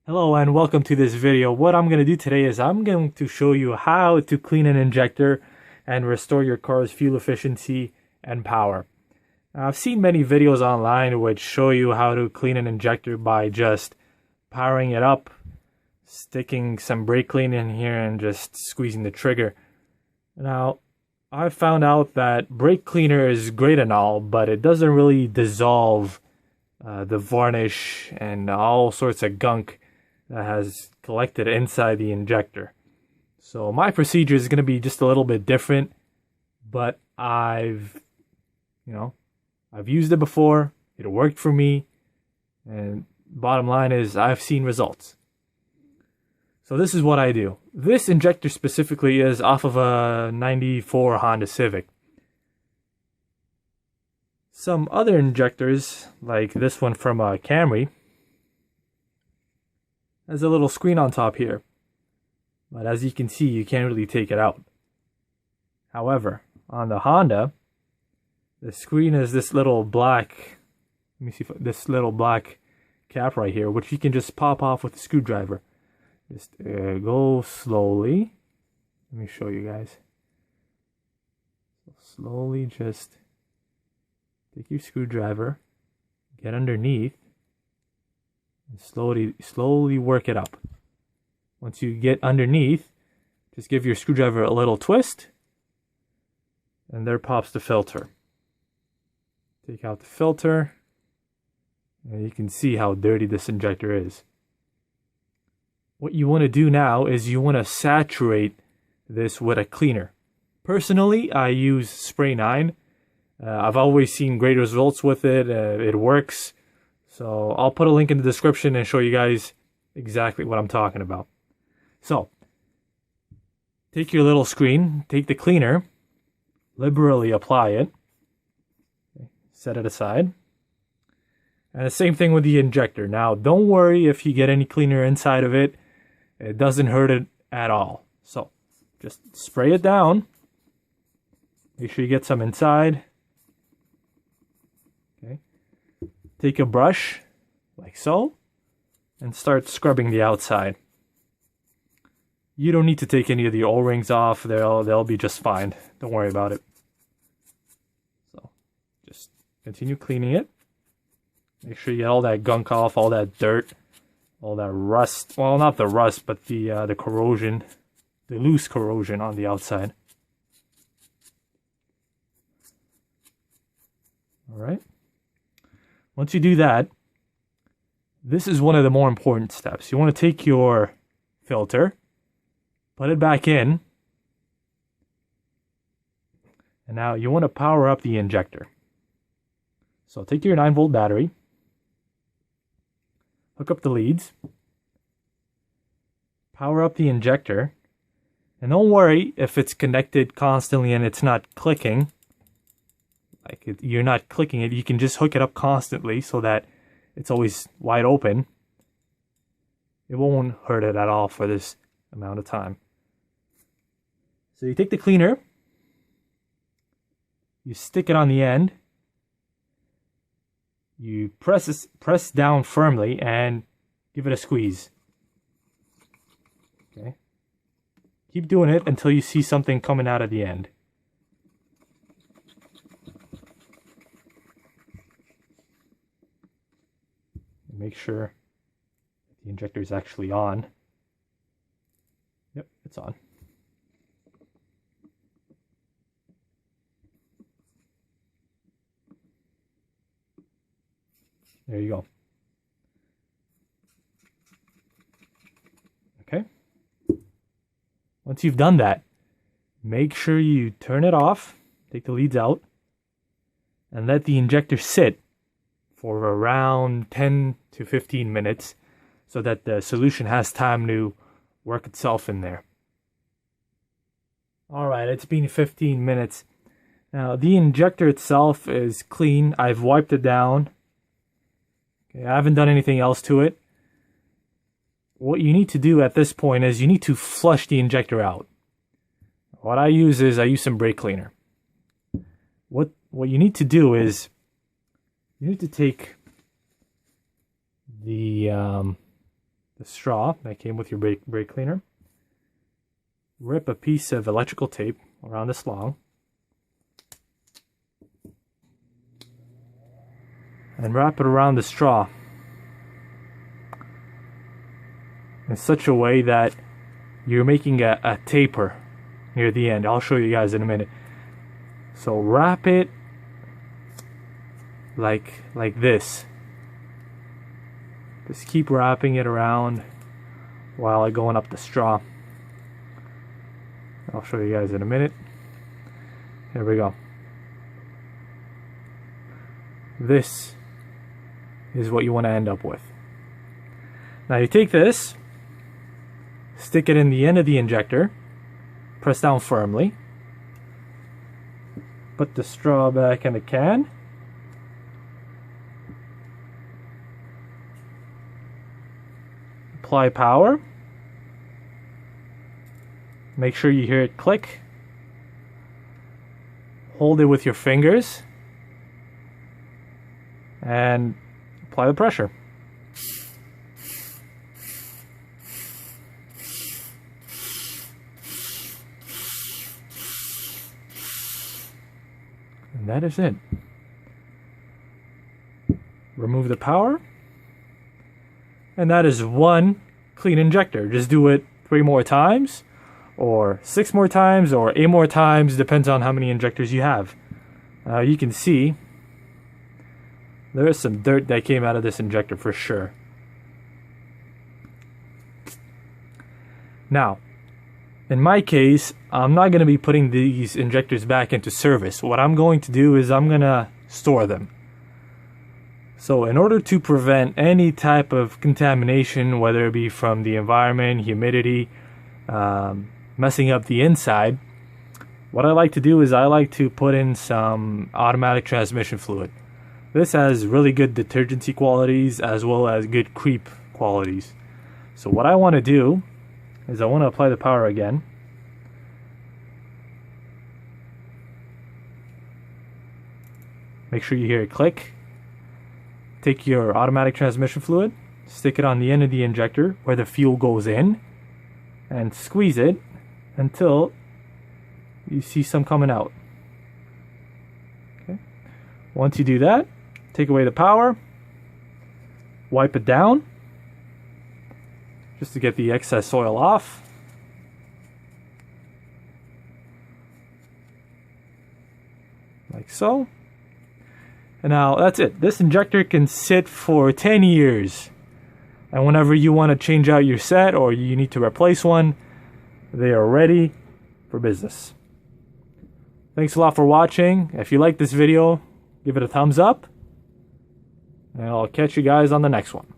Hello and welcome to this video. What I'm going to do today is I'm going to show you how to clean an injector and restore your car's fuel efficiency and power. Now, I've seen many videos online which show you how to clean an injector by just powering it up, sticking some brake clean in here and just squeezing the trigger. Now, I've found out that brake cleaner is great and all, but it doesn't really dissolve the varnish and all sorts of gunk that has collected inside the injector. So my procedure is going to be just a little bit different, but I've used it before. It worked for me, and bottom line is I've seen results. So this is what I do. This injector specifically is off of a 94 Honda Civic. Some other injectors, like this one from a Camry, has a little screen on top here, but as you can see, you can't really take it out. However, on the Honda, the screen is this little black, this little black cap right here, which you can just pop off with a screwdriver. Just go slowly. Let me show you guys. Slowly, just take your screwdriver, get underneath, and slowly work it up. Once you get underneath, just give your screwdriver a little twist, and there pops the filter. Take out the filter, and you can see how dirty this injector is. What you want to do now is you want to saturate this with a cleaner. Personally, I use Spray 9. I've always seen great results with it. It works. So I'll put a link in the description and show you guys exactly what I'm talking about. So take your little screen, take the cleaner, liberally apply it, set it aside. And the same thing with the injector. Now, don't worry if you get any cleaner inside of it. It doesn't hurt it at all. So just spray it down. Make sure you get some inside. Okay. Take a brush, like so, and start scrubbing the outside. You don't need to take any of the O-rings off. They'll be just fine. Don't worry about it. So just continue cleaning it. Make sure you get all that gunk off, all that dirt, all that rust. Well, not the rust, but the corrosion, the loose corrosion on the outside. All right. Once you do that, this is one of the more important steps. You want to take your filter, put it back in, and now you want to power up the injector. So take your 9-volt battery, hook up the leads, power up the injector, and don't worry if it's connected constantly and it's not clicking. You're not clicking it, you can just hook it up constantly so that it's always wide open. It won't hurt it at all for this amount of time. So you take the cleaner, you stick it on the end, you press down firmly and give it a squeeze. Okay. Keep doing it until you see something coming out of the end. Make sure the injector is actually on. Yep, it's on. There you go. Okay. Once you've done that, make sure you turn it off, take the leads out, and let the injector sit for around 10 to 15 minutes so that the solution has time to work itself in there. Alright, it's been 15 minutes. Now, the injector itself is clean. I've wiped it down. Okay, I haven't done anything else to it. What you need to do at this point is you need to flush the injector out. What I use some brake cleaner. What you need to do is you need to take the the straw that came with your brake cleaner. Rip a piece of electrical tape around this long. And wrap it around the straw in such a way that you're making a taper near the end. I'll show you guys in a minute. So wrap it like this. Just keep wrapping it around while I'm going up the straw. I'll show you guys in a minute. Here we go. This is what you want to end up with. Now you take this, stick it in the end of the injector, press down firmly, put the straw back in the can, apply power, make sure you hear it click, hold it with your fingers, and apply the pressure. And that is it. Remove the power. And that is one clean injector. Just do it 3 more times, or 6 more times, or 8 more times, depends on how many injectors you have. You can see there is some dirt that came out of this injector for sure. Now, in my case, I'm not going to be putting these injectors back into service. What I'm going to do is I'm going to store them. So in order to prevent any type of contamination, whether it be from the environment, humidity, messing up the inside, what I like to do is I like to put in some automatic transmission fluid. This has really good detergency qualities as well as good creep qualities. So what I want to do is I want to apply the power again. Make sure you hear it click. Take your automatic transmission fluid, stick it on the end of the injector where the fuel goes in, and squeeze it until you see some coming out. Okay. Once you do that, take away the power, wipe it down just to get the excess oil off. Like so. And now that's it. This injector can sit for 10 years. And whenever you want to change out your set or you need to replace one, they are ready for business. Thanks a lot for watching. If you like this video, give it a thumbs up. And I'll catch you guys on the next one.